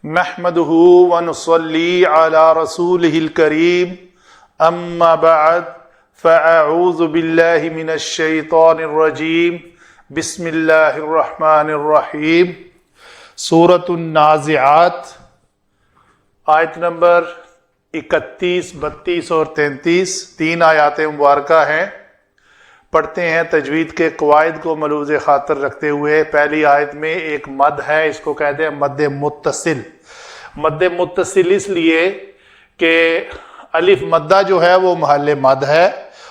نحمده ونصلي على رسوله الكريم اما بعد فاعوذ بالله من الشیطان الرجیم بسم اللہ الرحمن الرحیم۔ سورۃ النازعات آیت نمبر 31، 32 اور 33 تین آیات مبارکہ ہیں۔ پڑھتے ہیں تجوید کے قواعد کو ملحوظ خاطر رکھتے ہوئے۔ پہلی آیت میں ایک مد ہے، اس کو کہتے ہیں مد متصل۔ مد متصل اس لیے کہ الف مدہ جو ہے وہ محل مد ہے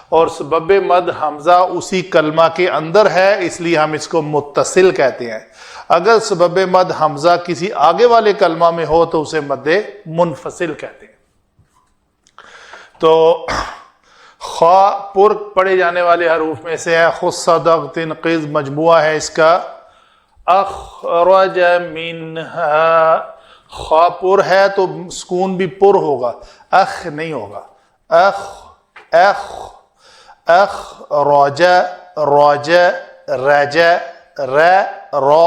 اور سبب مد حمزہ اسی کلمہ کے اندر ہے، اس لیے ہم اس کو متصل کہتے ہیں۔ اگر سبب مد حمزہ کسی آگے والے کلمہ میں ہو تو اسے مد منفصل کہتے ہیں۔ تو خا پر پڑھے جانے والے حروف میں سے ہے۔ خصدق تنقیز مجموعہ ہے اس کا۔ اخرج منہا، خا پر ہے تو سکون بھی پر ہوگا، اخ نہیں ہوگا۔ اخ اخ اخ رج رج رج ر رو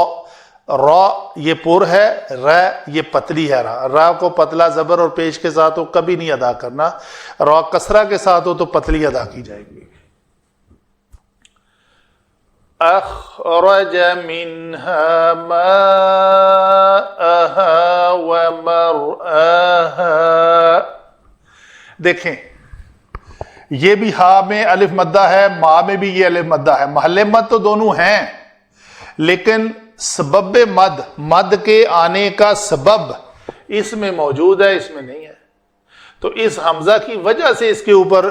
را یہ پر ہے، ر یہ پتلی ہے۔ را کو پتلا زبر اور پیش کے ساتھ ہو کبھی نہیں ادا کرنا، را کسرہ کے ساتھ ہو تو پتلی ادا کی جائے گی۔ اخرج منها ماءها ومرعاها، دیکھیں یہ بھی ہا میں الف مدہ ہے، ما میں بھی یہ الف مدہ ہے۔ محل مد تو دونوں ہیں لیکن سبب مد، مد کے آنے کا سبب اس میں موجود ہے، اس میں نہیں ہے، تو اس حمزہ کی وجہ سے اس کے اوپر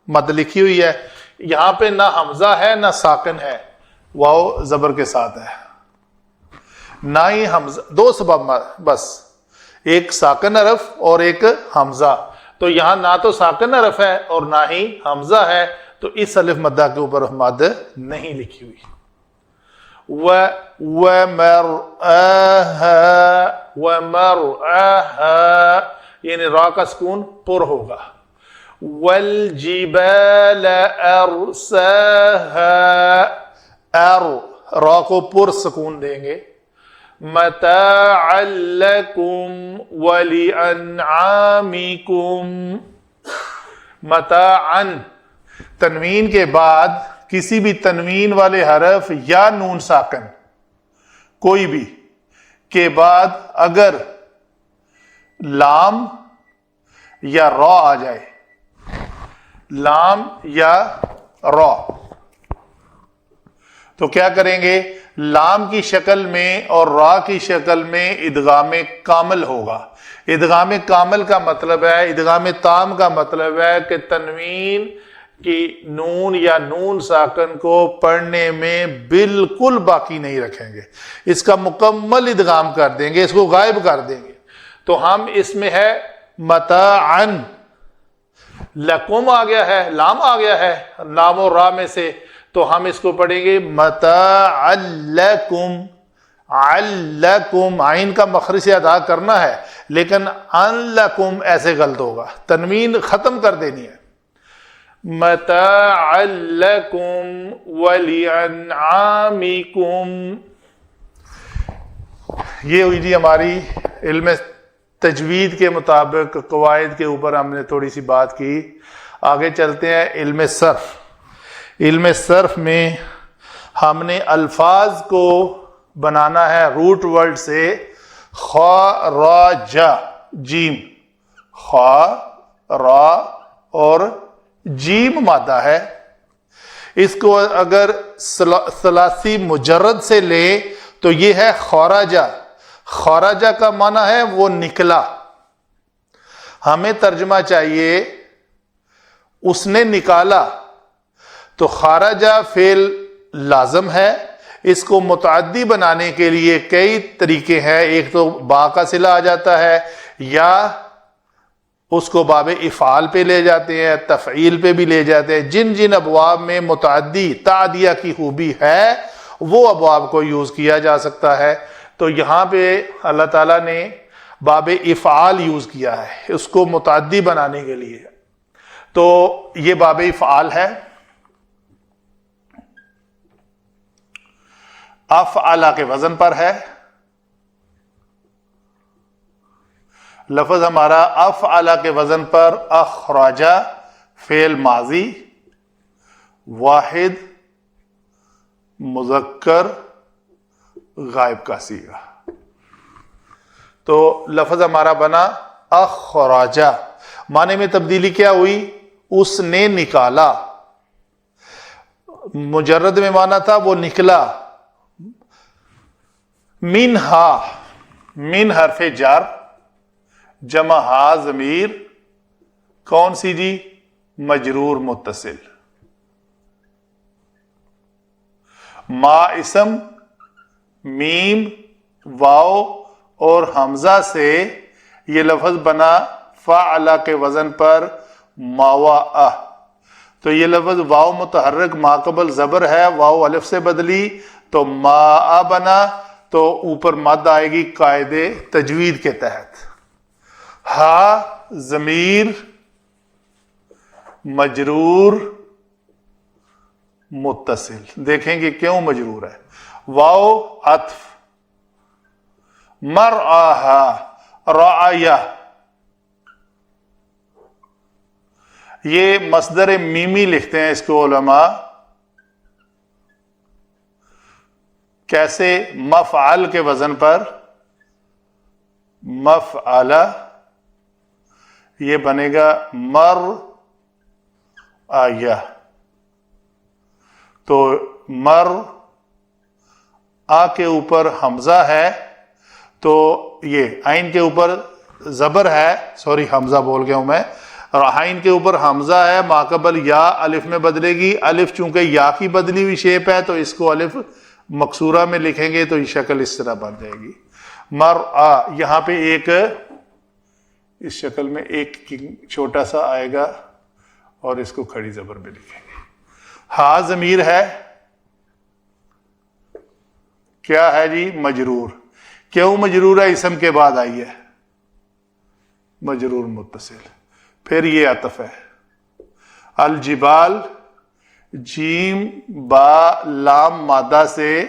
مد لکھی ہوئی ہے۔ یہاں پہ نہ حمزہ ہے نہ ساکن ہے، واو زبر کے ساتھ ہے، نہ ہی حمزہ، دو سبب بس، ایک ساکن حرف اور ایک حمزہ۔ تو یہاں نہ تو ساکن حرف ہے اور نہ ہی حمزہ ہے، تو اس الف مدہ کے اوپر مد نہیں لکھی ہوئی۔ وَمَرْآهَا، وَمَرْآهَا یعنی را کا سکون پر ہوگا۔ وَالْجِبَالَ أَرْسَاهَا، را کو پر سکون دیں گے۔ مَتَاعًا لَكُمْ وَلِأَنْعَامِكُمْ، متاعًا تنوین کے بعد کسی بھی تنوین والے حرف یا نون ساکن کوئی بھی کے بعد اگر لام یا را آ جائے، لام یا را، تو کیا کریں گے؟ لام کی شکل میں اور را کی شکل میں ادغام کامل ہوگا۔ ادغام کامل کا مطلب ہے، ادغام تام کا مطلب ہے کہ تنوین کی نون یا نون ساکن کو پڑھنے میں بالکل باقی نہیں رکھیں گے، اس کا مکمل ادغام کر دیں گے، اس کو غائب کر دیں گے۔ تو ہم اس میں ہے متاعن، لکم آ گیا ہے، لام آ گیا ہے لام و را میں سے، تو ہم اس کو پڑھیں گے متاعن لکم۔ علکم عین کا مخرج سے ادا کرنا ہے لیکن ان لکم ایسے غلط ہوگا، تنوین ختم کر دینی ہے۔ متاعا لکم ولانعامکم، یہ ہوئی جی ہماری علم تجوید کے مطابق قواعد کے اوپر ہم نے تھوڑی سی بات کی۔ آگے چلتے ہیں علم صرف۔ علم صرف میں ہم نے الفاظ کو بنانا ہے روٹ ورڈ سے، خا را جا جیم، خا را اور جیم مادہ ہے، اس کو اگر ثلاثی مجرد سے لیں تو یہ ہے خارجہ۔ خارجہ کا معنی ہے وہ نکلا، ہمیں ترجمہ چاہیے اس نے نکالا، تو خارجہ فعل لازم ہے۔ اس کو متعدی بنانے کے لیے کئی طریقے ہیں، ایک تو با کا صلہ آ جاتا ہے، یا اس کو باب افعال پہ لے جاتے ہیں، تفعیل پہ بھی لے جاتے ہیں۔ جن جن ابواب میں متعدی تعدیہ کی خوبی ہے وہ ابواب کو یوز کیا جا سکتا ہے۔ تو یہاں پہ اللہ تعالیٰ نے باب افعال یوز کیا ہے اس کو متعدی بنانے کے لیے، تو یہ باب افعال ہے۔ افعل کے وزن پر ہے، لفظ ہمارا افعل کے وزن پر اخرجا، فعل ماضی، واحد مذکر غائب کا صیغہ. تو لفظ ہمارا بنا اخرجا. معنی میں تبدیلی کیا ہوئی؟ اس نے نکالا. مجرد میں مانا تھا وہ نکلا. منہا، من حرف جر، جمع ہا ضمیر، کون سی جی؟ مجرور متصل. ما اسم، میم، واو اور حمزہ سے یہ لفظ بنا فعل کے وزن پر مواء. تو یہ لفظ واو متحرک ما قبل زبر ہے، واو الف سے بدلی تو ما بنا، تو اوپر مد آئے گی قاعدے تجوید کے تحت. ہا ضمیر مجرور متصل. دیکھیں گے کیوں مجرور ہے. واو عطف، مرآہا رعیہ، یہ مصدر میمی لکھتے ہیں اس کو علماء. کیسے؟ مفعل کے وزن پر مفعل، یہ بنے گا مرآیہ. تو مر آ کے اوپر حمزہ ہے، تو یہ عین کے اوپر زبر ہے، سوری حمزہ بول گیا ہوں میں، اور عین کے اوپر حمزہ ہے، ماقبل یا الف میں بدلے گی. الف چونکہ یا کی بدلی ہوئی شیپ ہے تو اس کو الف مقصورہ میں لکھیں گے تو یہ شکل اس طرح بن جائے گی. مرآ، یہاں پہ ایک اس شکل میں ایک چھوٹا سا آئے گا اور اس کو کھڑی زبر میں لکھیں گے. ہا ضمیر ہے، کیا ہے جی؟ مجرور. کیوں مجرور ہے؟ اسم کے بعد آئی ہے، مجرور متصل. پھر یہ عطف ہے. الجبال، جیم با لام مادہ سے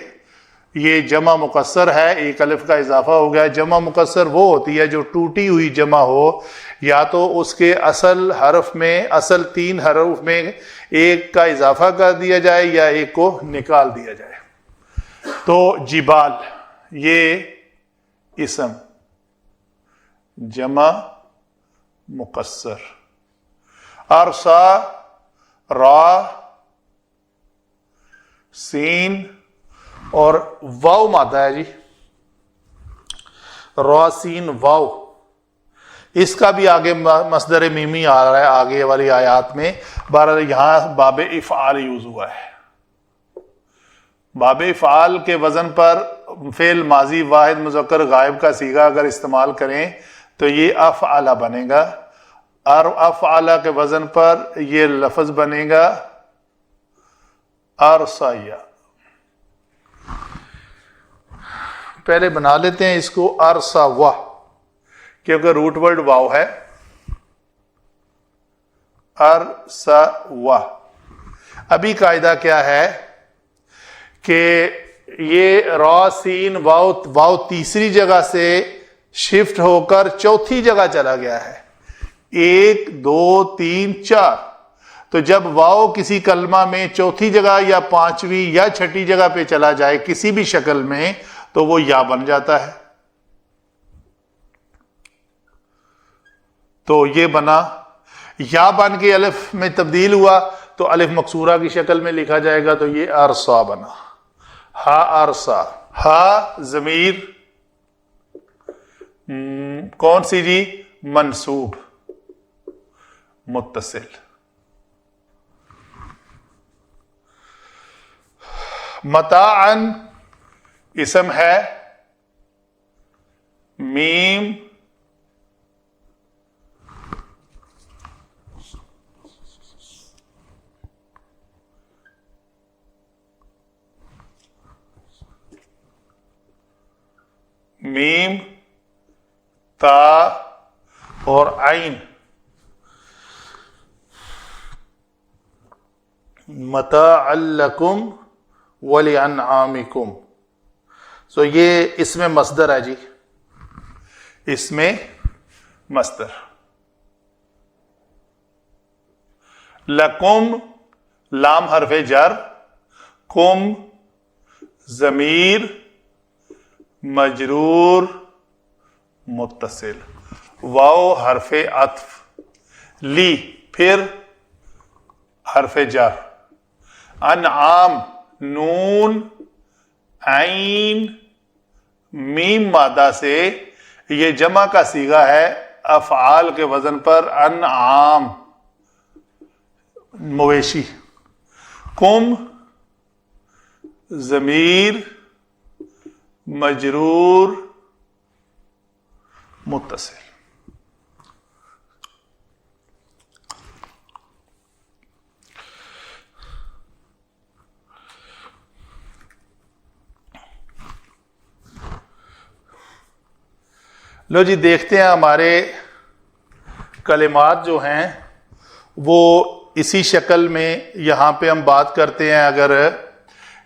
یہ جمع مقصر ہے، ایک الف کا اضافہ ہو گیا. جمع مقصر وہ ہوتی ہے جو ٹوٹی ہوئی جمع ہو، یا تو اس کے اصل حرف میں، اصل 3 حروف میں ایک کا اضافہ کر دیا جائے یا ایک کو نکال دیا جائے. تو جبال یہ اسم جمع مقصر. ارسا را سین اور واو مادہ ہے جی، را سین واو. اس کا بھی آگے مصدر میمی آ رہا ہے آگے والی آیات میں. بہرحال یہاں باب افعال یوز ہوا ہے. باب افعال کے وزن پر فعل ماضی واحد مذکر غائب کا صیغہ اگر استعمال کریں تو یہ افعل بنے گا. اور افعل کے وزن پر یہ لفظ بنے گا ارسیہ. پہلے بنا لیتے ہیں اس کو ارسا، کیونکہ روٹ ورڈ واو ہے. ارسا. ابھی قاعدہ کیا ہے کہ یہ را سین واو تیسری جگہ سے شفٹ ہو کر چوتھی جگہ چلا گیا ہے. 1 2 3 4. تو جب واو کسی کلمہ میں چوتھی جگہ یا 5ویں یا 6ٹھی جگہ پہ چلا جائے کسی بھی شکل میں تو وہ یا بن جاتا ہے. تو یہ بنا، یا بن کے الف میں تبدیل ہوا تو الف مقصورہ کی شکل میں لکھا جائے گا. تو یہ ارسا بنا. ہا ارسا. ہا ضمیر کون سی جی؟ منصوب متصل. متاعن اسم ہے، میم میم تا اور عین. متاع لکم ولانعامکم. سو یہ اس میں مصدر ہے جی، اس میں مصدر. لکم لام حرف جر، کم ضمیر مجرور متصل، واو حرف عطف، لی پھر حرف جر، انعام نون عین میم مادہ سے، یہ جمع کا صیغہ ہے افعال کے وزن پر، انعام مویشی، کم ضمیر مجرور متصل. لو جی دیکھتے ہیں ہمارے کلمات جو ہیں وہ اسی شکل میں یہاں پہ ہم بات کرتے ہیں. اگر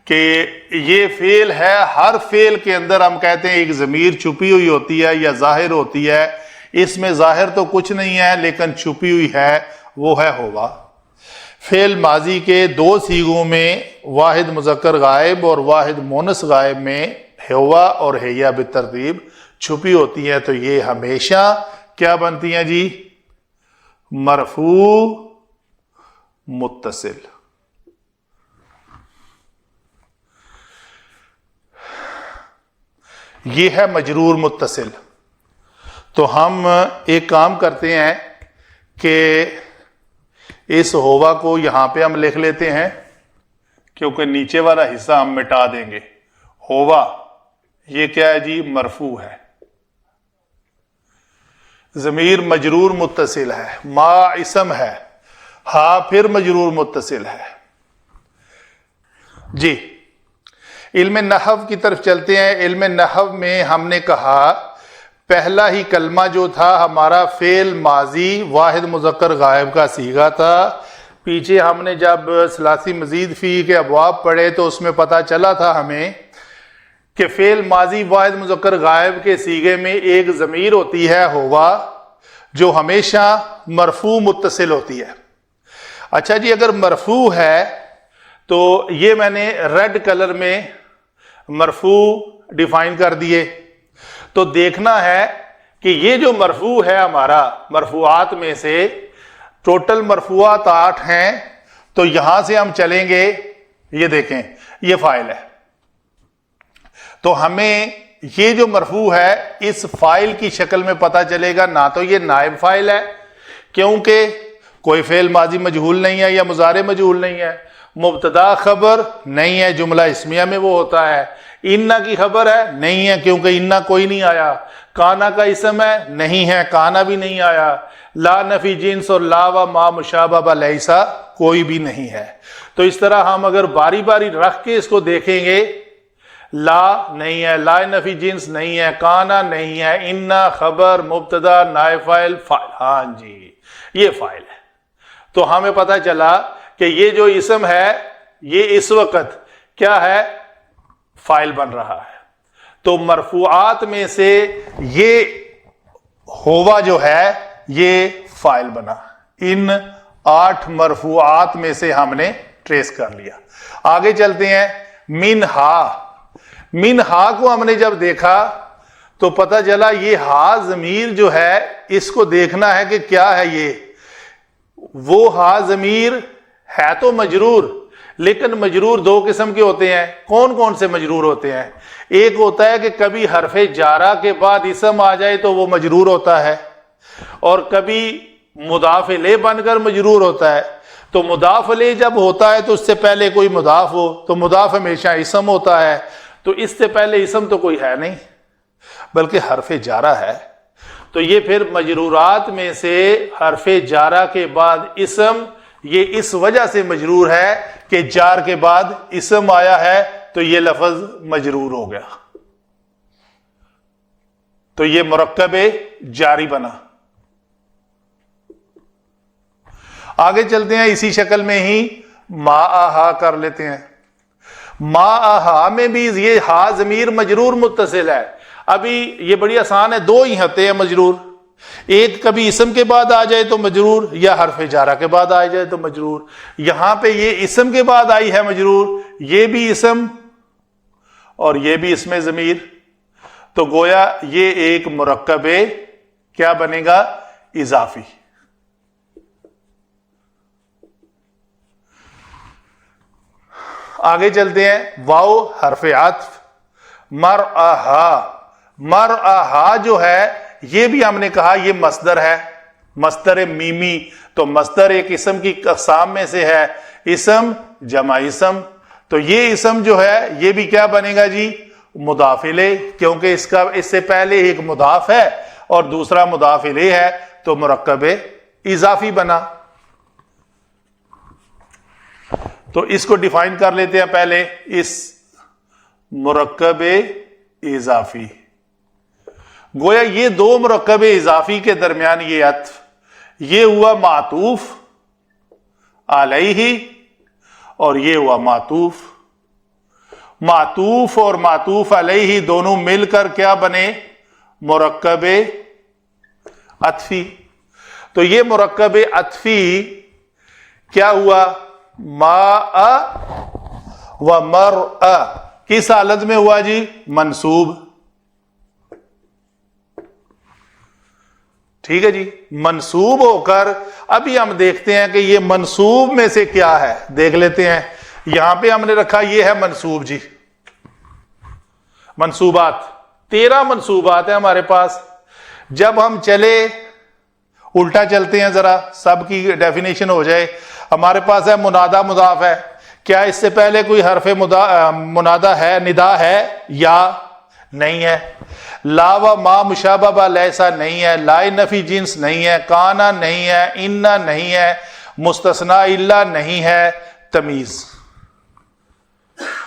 کہ یہ فعل ہے، ہر فعل کے اندر ہم کہتے ہیں ایک ضمیر چھپی ہوئی ہوتی ہے یا ظاہر ہوتی ہے. اس میں ظاہر تو کچھ نہیں ہے لیکن چھپی ہوئی ہے، وہ ہے ہوا. فعل ماضی کے دو صیغوں میں، واحد مذکر غائب اور واحد مونث غائب میں، ہوا اور ہیا بالترتیب چھپی ہوتی ہیں، تو یہ ہمیشہ کیا بنتی ہیں جی؟ مرفوع متصل. یہ ہے مجرور متصل. تو ہم ایک کام کرتے ہیں کہ اس ہوا کو یہاں پہ ہم لکھ لیتے ہیں، کیونکہ نیچے والا حصہ ہم مٹا دیں گے. ہوا یہ کیا ہے جی؟ مرفوع ہے، ضمیر مجرور متصل ہے، ما اسم ہے، ہا پھر مجرور متصل ہے. جی علم نحو کی طرف چلتے ہیں. علم نحو میں ہم نے کہا پہلا ہی کلمہ جو تھا ہمارا فعل ماضی واحد مذکر غائب کا صیغہ تھا. پیچھے ہم نے جب ثلاثی مزید فی کے ابواب پڑھے تو اس میں پتہ چلا تھا ہمیں کہ فعل ماضی واحد مذکر غائب کے صیغے میں ایک ضمیر ہوتی ہے ہوا، جو ہمیشہ مرفوع متصل ہوتی ہے. اچھا جی، اگر مرفوع ہے تو یہ میں نے ریڈ کلر میں مرفوع ڈیفائن کر دیے. تو دیکھنا ہے کہ یہ جو مرفوع ہے ہمارا، مرفوعات میں سے ٹوٹل مرفوعات 8 ہیں، تو یہاں سے ہم چلیں گے، یہ دیکھیں یہ فاعل ہے. تو ہمیں یہ جو مرفوع ہے اس فاعل کی شکل میں پتہ چلے گا. نہ تو یہ نائب فاعل ہے کیونکہ کوئی فعل ماضی مجہول نہیں ہے یا مضارع مجہول نہیں ہے، مبتدا خبر نہیں ہے، جملہ اسمیہ میں وہ ہوتا ہے. انا کی خبر ہے نہیں ہے کیونکہ انا کوئی نہیں آیا. کانا کا اسم ہے نہیں ہے، کانا بھی نہیں آیا. لا نفی جنس اور لا و ما مشابہ لیسا کوئی بھی نہیں ہے. تو اس طرح ہم اگر باری باری رکھ کے اس کو دیکھیں گے، لا نہیں ہے، لا نفی جنس نہیں ہے، کانا نہیں ہے، انا خبر مبتدا نائب فاعل فاعل، ہاں جی یہ فاعل ہے. تو ہمیں پتہ چلا کہ یہ جو اسم ہے یہ اس وقت کیا ہے؟ فاعل بن رہا ہے. تو مرفوعات میں سے یہ ہوا جو ہے یہ فاعل بنا. ان 8 مرفوعات میں سے ہم نے ٹریس کر لیا. آگے چلتے ہیں. منہا کو ہم نے جب دیکھا تو پتہ چلا یہ ہا ضمیر جو ہے اس کو دیکھنا ہے کہ کیا ہے. یہ وہ ہا ضمیر ہے تو مجرور، لیکن مجرور 2 قسم کے ہوتے ہیں. کون کون سے مجرور ہوتے ہیں؟ ایک ہوتا ہے کہ کبھی حرف جارہ کے بعد اسم آ جائے تو وہ مجرور ہوتا ہے، اور کبھی مضاف الیہ بن کر مجرور ہوتا ہے. تو مضاف الیہ جب ہوتا ہے تو اس سے پہلے کوئی مضاف ہو تو مضاف ہمیشہ اسم ہوتا ہے. تو اس سے پہلے اسم تو کوئی ہے نہیں بلکہ حرف جارہ ہے. تو یہ پھر مجرورات میں سے حرف جارہ کے بعد اسم، یہ اس وجہ سے مجرور ہے کہ جار کے بعد اسم آیا ہے تو یہ لفظ مجرور ہو گیا. تو یہ مرکب جاری بنا. آگے چلتے ہیں. اسی شکل میں ہی ما آہا کر لیتے ہیں. ما آہا میں بھی یہ ہا ضمیر مجرور متصل ہے. ابھی یہ بڑی آسان ہے، 2 ہی ہوتے ہیں مجرور. ایک کبھی اسم کے بعد آ جائے تو مجرور، یا حرف جارہ کے بعد آ جائے تو مجرور. یہاں پہ یہ اسم کے بعد آئی ہے مجرور، یہ بھی اسم اور یہ بھی اسم ضمیر، تو گویا یہ ایک مرکب کیا بنے گا؟ اضافی. آگے چلتے ہیں. واو حرف عطف. مرعاہا، مرعاہا جو ہے یہ بھی ہم نے کہا یہ مصدر ہے، مصدر میمی. تو مصدر ایک اسم کی اقسام میں سے ہے، اسم جمع اسم. تو یہ اسم جو ہے یہ بھی کیا بنے گا جی؟ مضاف الیہ، کیونکہ اس سے پہلے ایک مضاف ہے اور دوسرا مضاف الیہ ہے، تو مرکب اضافی بنا. تو اس کو ڈیفائن کر لیتے ہیں پہلے. اس مرکب اضافی، گویا یہ دو مرکب اضافی کے درمیان یہ عطف، یہ ہوا معطوف علیہ اور یہ ہوا معطوف. معطوف اور معطوف علیہ دونوں مل کر کیا بنے؟ مرکب عطفی. تو یہ مرکب عطفی کیا ہوا؟ ماء و مرء. کس حالت میں ہوا جی؟ منصوب. ٹھیک ہے جی، منصوب ہو کر ابھی ہم دیکھتے ہیں کہ یہ منصوب میں سے کیا ہے، دیکھ لیتے ہیں. یہاں پہ ہم نے رکھا یہ ہے منصوب جی. منصوبات 13 منصوبات ہیں ہمارے پاس. جب ہم چلے الٹا چلتے ہیں، ذرا سب کی ڈیفینیشن ہو جائے. ہمارے پاس ہے منادا مضاف ہے. کیا اس سے پہلے کوئی حرف منادا ہے، ندا ہے یا نہیں ہے؟ لا و ما مشابہ لیسا نہیں ہے، لا نفی جنس نہیں ہے، کانا نہیں ہے، انا نہیں ہے، مستثنی الا نہیں ہے. تمیز،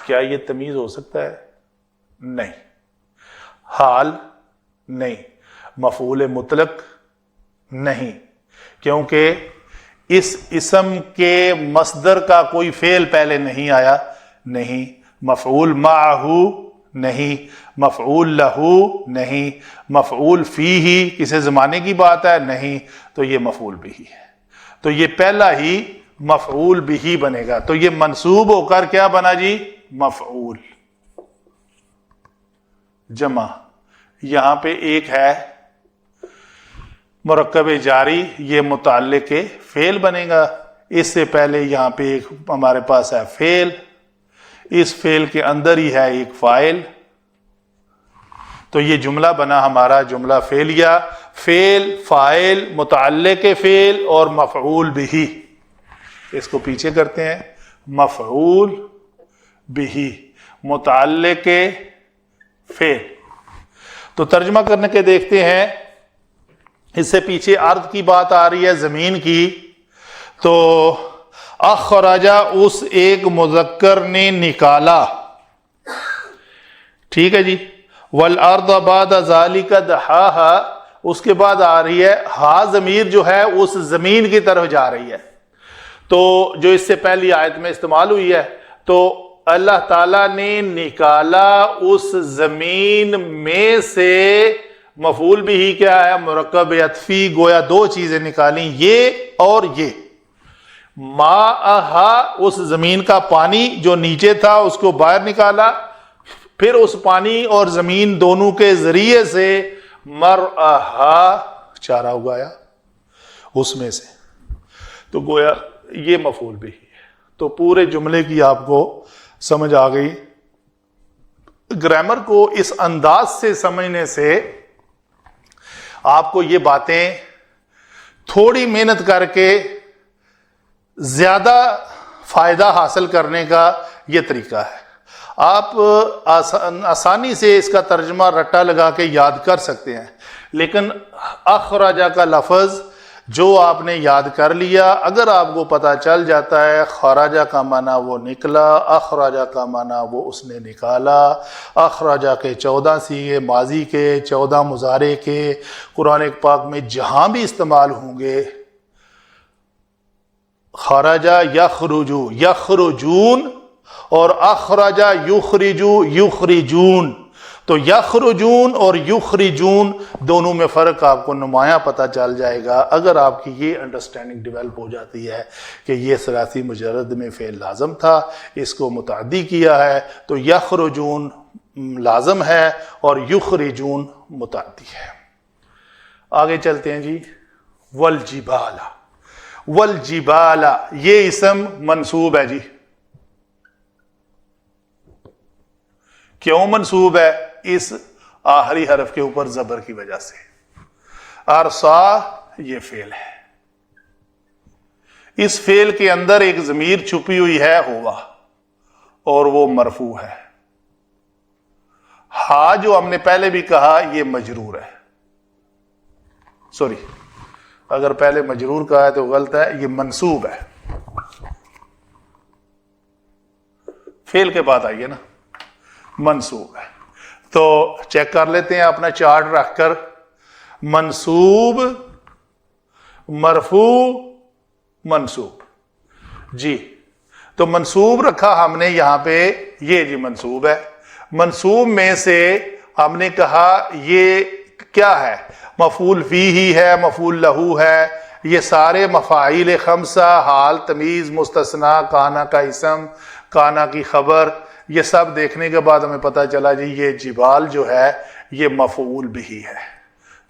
کیا یہ تمیز ہو سکتا ہے؟ نہیں. حال نہیں. مفعول مطلق نہیں، کیونکہ اس اسم کے مصدر کا کوئی فعل پہلے نہیں آیا. نہیں. مفعول معہ نہیں، مفعول لہو نہیں، مفعول فیہ کسی زمانے کی بات ہے نہیں، تو یہ مفعول بہ ہے. تو یہ پہلا ہی مفعول بہ بنے گا. تو یہ منصوب ہو کر کیا بنا جی؟ مفعول. جمع یہاں پہ ایک ہے مرکب جاری، یہ متعلق فعل بنے گا. اس سے پہلے یہاں پہ ایک ہمارے پاس ہے فعل، اس فعل کے اندر ہی ہے ایک فاعل. تو یہ جملہ بنا ہمارا جملہ فعلیہ. فعل، فاعل، متعلق فعل اور مفعول بہ. اس کو پیچھے کرتے ہیں. مفعول بہ، متعلق فعل. تو ترجمہ کرنے کے دیکھتے ہیں. اس سے پیچھے ارض کی بات آ رہی ہے، زمین کی. تو اخرجا، اس ایک مذکر نے نکالا. ٹھیک ہے جی. والارض بعد ذالک دحاہا، اس کے بعد آ رہی ہے ہا ضمیر جو ہے اس زمین کی طرف جا رہی ہے. تو جو اس سے پہلی آیت میں استعمال ہوئی ہے، تو اللہ تعالیٰ نے نکالا اس زمین میں سے. مفعول بھی ہی کیا ہے؟ مرکب عطفی. گویا دو چیزیں نکالیں، یہ اور یہ. ماءہا، اس زمین کا پانی جو نیچے تھا اس کو باہر نکالا، پھر اس پانی اور زمین دونوں کے ذریعے سے مرعاہا، چارہ اگایا اس میں سے. تو گویا یہ مفعول بھی ہے. تو پورے جملے کی آپ کو سمجھ آ گئی. گرامر کو اس انداز سے سمجھنے سے آپ کو یہ باتیں تھوڑی محنت کر کے زیادہ فائدہ حاصل کرنے کا یہ طریقہ ہے. آپ آسانی سے اس کا ترجمہ رٹا لگا کے یاد کر سکتے ہیں، لیکن اخرجہ کا لفظ جو آپ نے یاد کر لیا، اگر آپ کو پتہ چل جاتا ہے خراجہ کا معنی وہ نکلا، اخراجہ کا معنی وہ اس نے نکالا. اخراجہ کے 14 سیغے ماضی کے، 14 مضارع کے قرآن پاک میں جہاں بھی استعمال ہوں گے، خراجہ یخرجو یخرجون اور اخراجہ یخرجو یخرجون. تو تو یخرجون اور یخرجون دونوں میں فرق آپ کو نمایاں پتہ چل جائے گا اگر آپ کی یہ انڈرسٹینڈنگ ڈیولپ ہو جاتی ہے کہ یہ ثلاثی مجرد میں فعل لازم تھا، اس کو متعدی کیا ہے تو یخرجون لازم ہے اور یخرجون متعدی ہے۔ آگے چلتے ہیں جی، والجبال، والجبال یہ اسم منصوب ہے جی، کیوں منصوب ہے؟ اس آخری حرف کے اوپر زبر کی وجہ سے۔ ارسا یہ فعل ہے، اس فعل کے اندر ایک ضمیر چھپی ہوئی ہے ہوا، اور وہ مرفوع ہے۔ ہا جو ہم نے پہلے بھی کہا یہ مجرور ہے، سوری اگر پہلے مجرور کہا ہے تو غلط ہے، یہ منصوب ہے، فعل کے بعد آئیے نا، منصوب ہے۔ تو چیک کر لیتے ہیں اپنا چارٹ رکھ کر، منصوب، مرفوع، منصوب جی۔ تو منصوب رکھا ہم نے یہاں پہ، یہ جی منصوب ہے۔ منصوب میں سے ہم نے کہا یہ کیا ہے؟ مفعول فیہ ہے، مفعول لہو ہے، یہ سارے مفاعیل خمسہ، حال، تمیز، مستثنیٰ، کانا کا اسم، کانا کی خبر، یہ سب دیکھنے کے بعد ہمیں پتہ چلا جی یہ جبال جو ہے یہ مفعول بہ ہے،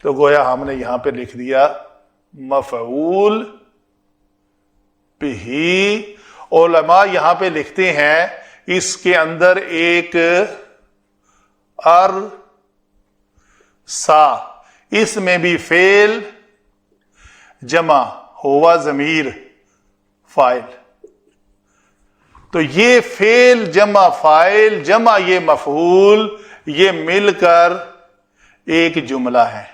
تو گویا ہم نے یہاں پہ لکھ دیا مفعول بہ۔ علماء یہاں پہ لکھتے ہیں اس کے اندر ایک سا، اس میں بھی فعل جمع ہوا ضمیر فاعل، تو یہ فعل جمع فاعل جمع یہ مفعول، یہ مل کر ایک جملہ ہے۔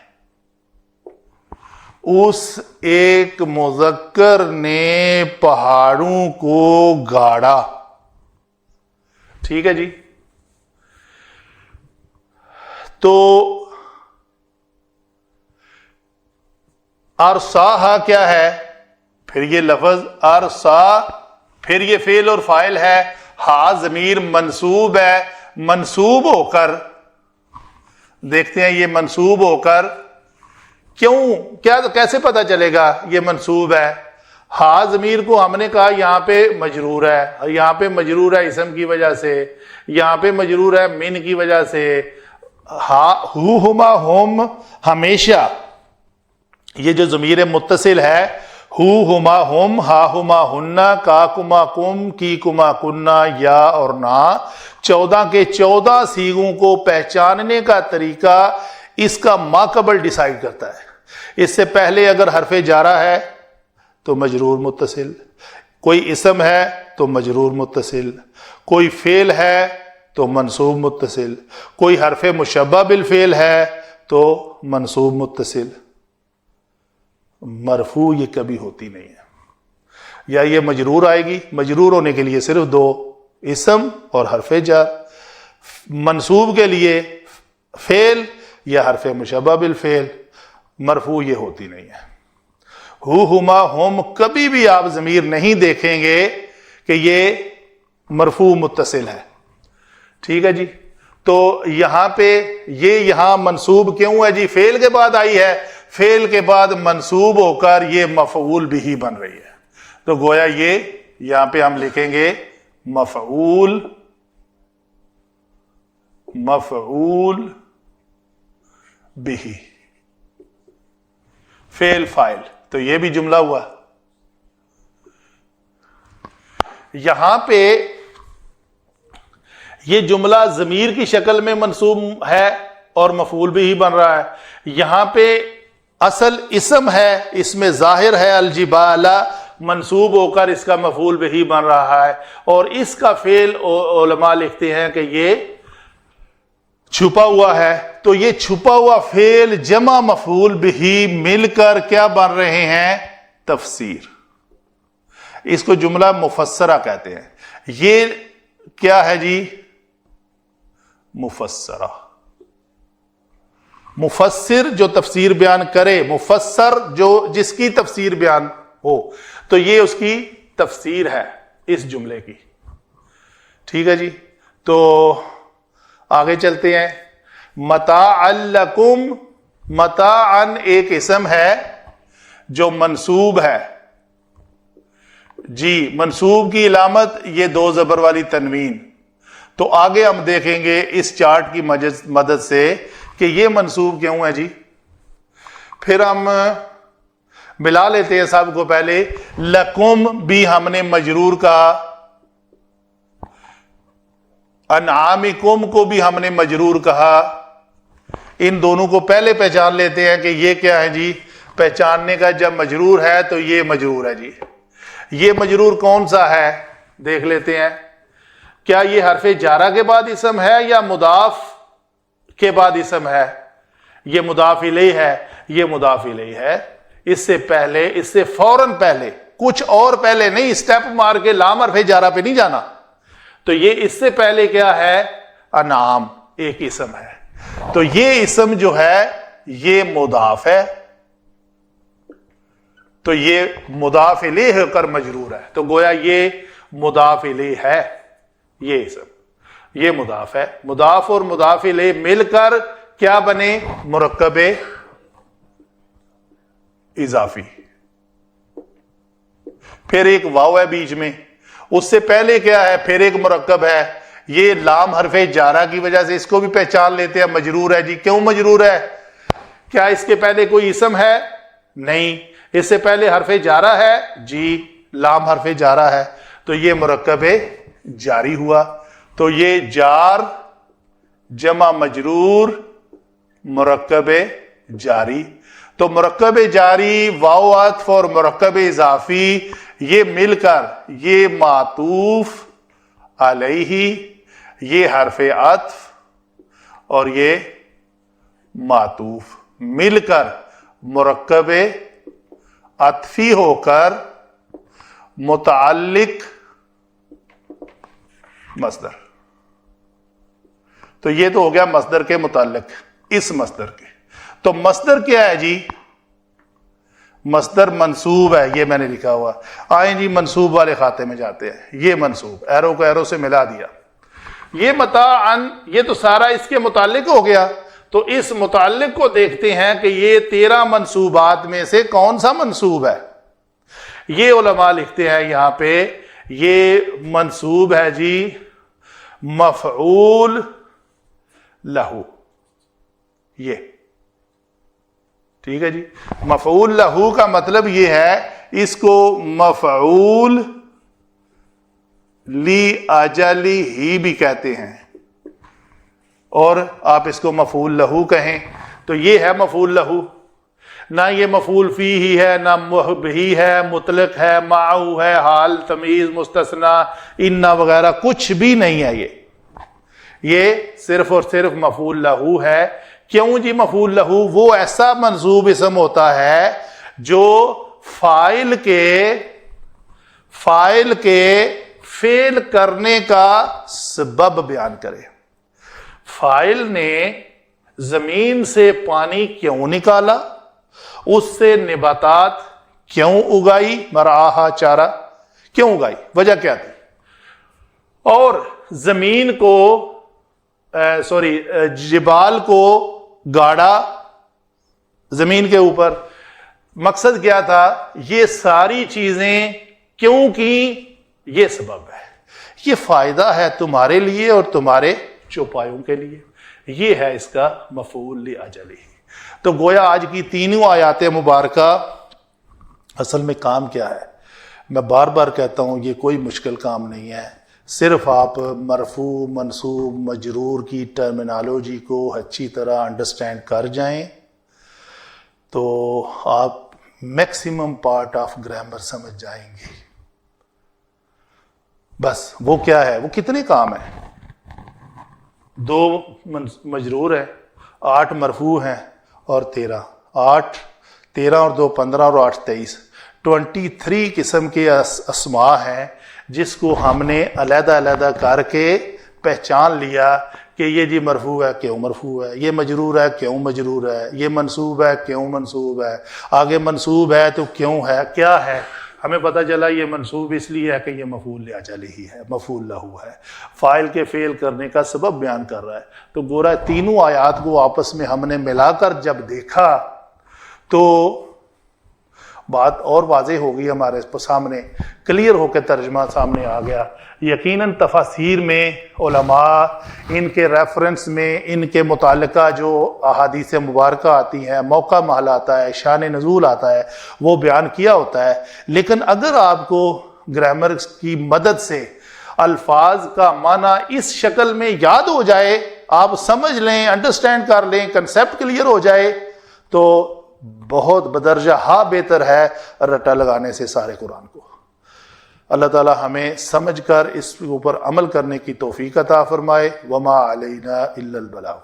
اس ایک مذکر نے پہاڑوں کو گاڑا، ٹھیک ہے جی۔ تو ارساہا کیا ہے؟ پھر یہ لفظ ارسا، پھر یہ فعل اور فاعل ہے، ہا ضمیر منصوب ہے، منصوب ہو کر دیکھتے ہیں یہ منصوب ہو کر کیوں، کیا کیسے پتا چلے گا یہ منصوب ہے؟ ہا ضمیر کو ہم نے کہا یہاں پہ مجرور ہے، یہاں پہ مجرور ہے اسم کی وجہ سے، یہاں پہ مجرور ہے من کی وجہ سے۔ ہو ہما ہم، ہمیشہ یہ جو ضمیر متصل ہے، ہو ہما ہم، ہا ہما ہننا، کا کما کم، کی کما کننا، یا اور نا، 14 کے 14 صیغوں کو پہچاننے کا طریقہ اس کا ماقبل ڈیسائیڈ کرتا ہے۔ اس سے پہلے اگر حرف جارہ ہے تو مجرور متصل، کوئی اسم ہے تو مجرور متصل، کوئی فعل ہے تو منصوب متصل، کوئی حرف مشبہ بالفعل ہے تو منصوب متصل۔ مرفوع یہ کبھی ہوتی نہیں ہے، یا یہ مجرور آئے گی، مجرور ہونے کے لیے صرف 2، اسم اور حرف جر، منصوب کے لیے فعل یا حرف مشبہ بالفعل، مرفوع یہ ہوتی نہیں ہے۔ ہو ہما ہم کبھی بھی آپ ضمیر نہیں دیکھیں گے کہ یہ مرفوع متصل ہے، ٹھیک ہے جی۔ تو یہاں پہ یہ یہاں منصوب کیوں ہے جی؟ فعل کے بعد آئی ہے، فعل کے بعد منصوب ہو کر یہ مفعول بھی بن رہی ہے، تو گویا یہ یہاں پہ ہم لکھیں گے مفعول بھی، فعل فاعل، تو یہ بھی جملہ ہوا۔ یہاں پہ یہ جملہ ضمیر کی شکل میں منصوب ہے اور مفعول بھی بن رہا ہے، یہاں پہ اصل اسم ہے، اس میں ظاہر ہے الجبال، منصوب ہو کر اس کا مفعول بھی بن رہا ہے، اور اس کا فعل علماء لکھتے ہیں کہ یہ چھپا ہوا ہے، تو یہ چھپا ہوا فعل جمع مفعول بھی مل کر کیا بن رہے ہیں؟ تفسیر۔ اس کو جملہ مفسرہ کہتے ہیں۔ یہ کیا ہے جی؟ مفسرہ۔ مفسر جو تفسیر بیان کرے، مفسر جو جس کی تفسیر بیان ہو، تو یہ اس کی تفسیر ہے اس جملے کی، ٹھیک ہے جی۔ تو آگے چلتے ہیں، متاعا لکم، متاعا ایک اسم ہے جو منصوب ہے جی، منصوب کی علامت یہ دو زبر والی تنوین. تو آگے ہم دیکھیں گے اس چارٹ کی مدد سے کہ یہ منصوب کیوں ہے جی. پھر ہم ملا لیتے ہیں سب کو. پہلے لکم بھی ہم نے مجرور کہا، انعامکم کو بھی ہم نے مجرور کہا. ان دونوں کو پہلے پہچان لیتے ہیں کہ یہ کیا ہے جی. پہچاننے کا جب مجرور ہے تو یہ مجرور ہے جی. یہ مجرور کون سا ہے دیکھ لیتے ہیں. کیا یہ حرف جارہ کے بعد اسم ہے یا مضاف کے بعد اسم ہے؟ یہ مضاف الیہ ہے. یہ مضاف الیہ ہے. اس سے پہلے، اس سے فوراً پہلے، کچھ اور پہلے نہیں، اسٹیپ مار کے لام حرف جارہ پہ نہیں جانا. تو یہ اس سے پہلے کیا ہے؟ انعام ایک اسم ہے. تو یہ اسم جو ہے یہ مضاف ہے، تو یہ مضاف الیہ ہو کر مجرور ہے. تو گویا یہ مضاف الیہ ہے. یہ اسم یہ مضاف ہے. مضاف اور مضاف الیہ مل کر کیا بنے؟ مرکب اضافی. پھر ایک واو ہے بیچ میں، اس سے پہلے کیا ہے؟ پھر ایک مرکب ہے. یہ لام حرف جارہ کی وجہ سے اس کو بھی پہچان لیتے ہیں مجرور ہے جی. کیوں مجرور ہے؟ کیا اس کے پہلے کوئی اسم ہے؟ نہیں. اس سے پہلے حرف جارہ ہے جی، لام حرف جارہ ہے. تو یہ مرکب جاری ہوا. تو یہ جار جمع مجرور مرکب جاری. تو مرکب جاری، واو عطف اور مرکب اضافی یہ مل کر یہ معطوف علیہ، یہ حرف عطف اور یہ معطوف مل کر مرکب عطفی ہو کر متعلق مصدر. تو یہ تو ہو گیا مصدر کے متعلق، اس مصدر کے. تو مصدر کیا ہے جی؟ مصدر منصوب ہے. یہ میں نے لکھا ہوا. آئیں جی منصوب والے کھاتے میں جاتے ہیں. یہ منصوب، ایرو کو ایرو سے ملا دیا. یہ متاعن، یہ تو سارا اس کے متعلق ہو گیا. تو اس متعلق کو دیکھتے ہیں کہ یہ 13 منصوبات میں سے کون سا منصوب ہے. یہ علماء لکھتے ہیں یہاں پہ یہ منصوب ہے جی مفعول لہو. یہ ٹھیک ہے جی. مفعول لہو کا مطلب یہ ہے اس کو مفعول لی اجلی ہی بھی کہتے ہیں، اور آپ اس کو مفعول لہو کہیں. تو یہ ہے مفعول لہو. نہ یہ مفعول فی ہی ہے، نہ محب ہی ہے، مطلق ہے، معو ہے، حال، تمیز، مستثنی، ان وغیرہ کچھ بھی نہیں ہے. یہ صرف اور صرف مفعول لہو ہے. کیوں جی مفعول لہو؟ وہ ایسا منصوب اسم ہوتا ہے جو فاعل کے فعل کرنے کا سبب بیان کرے. فاعل نے زمین سے پانی کیوں نکالا، اس سے نباتات کیوں اگائی، مرعاہا چارہ کیوں اگائی، وجہ کیا تھی، اور زمین کو جبال کو گاڑا زمین کے اوپر. مقصد کیا تھا؟ یہ ساری چیزیں کیوں کی؟ یہ سبب ہے. یہ فائدہ ہے تمہارے لیے اور تمہارے چوپایوں کے لیے. یہ ہے اس کا مفعول لاجلہ. تو گویا آج کی تینوں آیات مبارکہ اصل میں کام کیا ہے؟ میں بار بار کہتا ہوں یہ کوئی مشکل کام نہیں ہے. صرف آپ مرفوع، منصوب، مجرور کی ٹرمینالوجی کو اچھی طرح انڈرسٹینڈ کر جائیں تو آپ میکسیمم پارٹ آف گرامر سمجھ جائیں گے. بس وہ کیا ہے، وہ کتنے کام ہیں؟ 2 مجرور ہیں، 8 مرفوع ہیں اور 13. 8 13 اور 2 15 اور 8 23. 23 قسم کے اسماء ہیں جس کو ہم نے علیحدہ علیحدہ کر کے پہچان لیا کہ یہ جی مرفوع ہے کیوں مرفوع ہے، یہ مجرور ہے کیوں مجرور ہے، یہ منصوب ہے کیوں منصوب ہے، آگے منصوب ہے تو کیوں ہے، کیا ہے. ہمیں پتہ چلا یہ منصوب اس لیے ہے کہ یہ مفعول لاجل ہی ہے، مفعول لہو ہے، فاعل کے فعل کرنے کا سبب بیان کر رہا ہے۔ تو گورا تینوں آیات کو آپس میں ہم نے ملا کر جب دیکھا تو بات اور واضح ہو گئی ہمارے سامنے، کلیئر ہو کے ترجمہ سامنے آ گیا۔ یقیناً تفاسیر میں علماء ان کے ریفرنس میں ان کے متعلقہ جو احادیث مبارکہ آتی ہیں، موقع محل آتا ہے، شان نزول آتا ہے، وہ بیان کیا ہوتا ہے۔ لیکن اگر آپ کو گرامر کی مدد سے الفاظ کا معنی اس شکل میں یاد ہو جائے، آپ سمجھ لیں، انڈرسٹینڈ کر لیں، کنسیپٹ کلیئر ہو جائے، تو بہت بدرجہ ہاں بہتر ہے رٹا لگانے سے سارے قرآن کو۔ اللہ تعالی ہمیں سمجھ کر اس اوپر عمل کرنے کی توفیق عطا فرمائے۔ وما علینا الا البلاغ۔